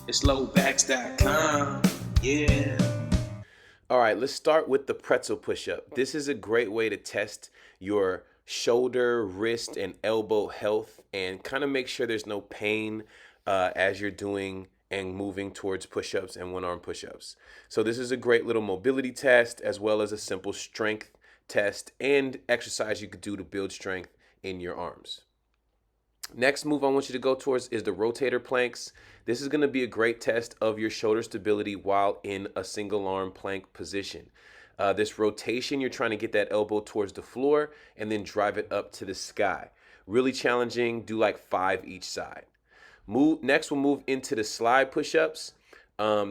It's lowbacks.com. Yeah. All right, let's start with the pretzel push-up. This is a great way to test your shoulder, wrist, and elbow health and kind of make sure there's no pain as you're doing and moving towards push-ups and one-arm push-ups. So this is a great little mobility test as well as a simple strength test and exercise you could do to build strength in your arms. Next move I want you to go towards is the rotator planks. This is going to be a great test of your shoulder stability while in a single arm plank position. This rotation, you're trying to get that elbow towards the floor and then drive it up to the sky. Really challenging. Do like 5 each side. Next, we'll move into the slide push-ups.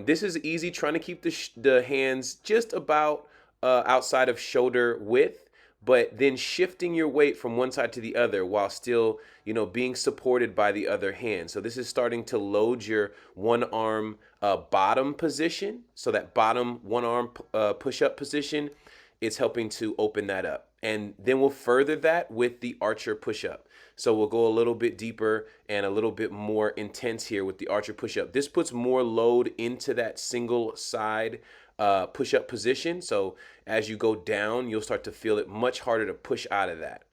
This is easy, trying to keep the hands just about outside of shoulder width, but then shifting your weight from one side to the other while still, being supported by the other hand. So this is starting to load your one arm bottom position. So that bottom one arm push-up position, it's helping to open that up. And then we'll further that with the archer push-up. So we'll go a little bit deeper and a little bit more intense here with the archer push-up. This puts more load into that single side push-up position. So as you go down, you'll start to feel it much harder to push out of that.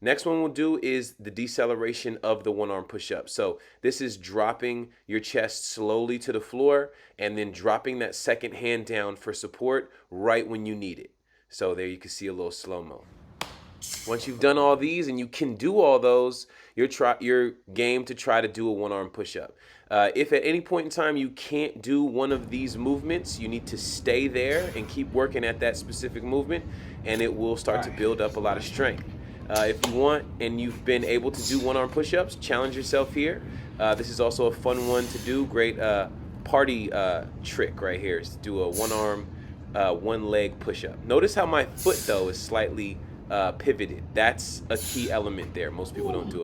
Next one we'll do is the deceleration of the one arm push-up. So this is dropping your chest slowly to the floor and then dropping that second hand down for support right when you need it. So there you can see a little slow-mo. Once you've done all these and you can do all those, you're game to try to do a one-arm push-up. If at any point in time you can't do one of these movements, you need to stay there and keep working at that specific movement, and it will start to build up a lot of strength. If you want and you've been able to do one-arm push-ups, challenge yourself here. This is also a fun one to do. Great party trick right here is to do a one-arm, one-leg push-up. Notice how my foot, though, is slightly pivoted. That's a key element there. Most people don't do it.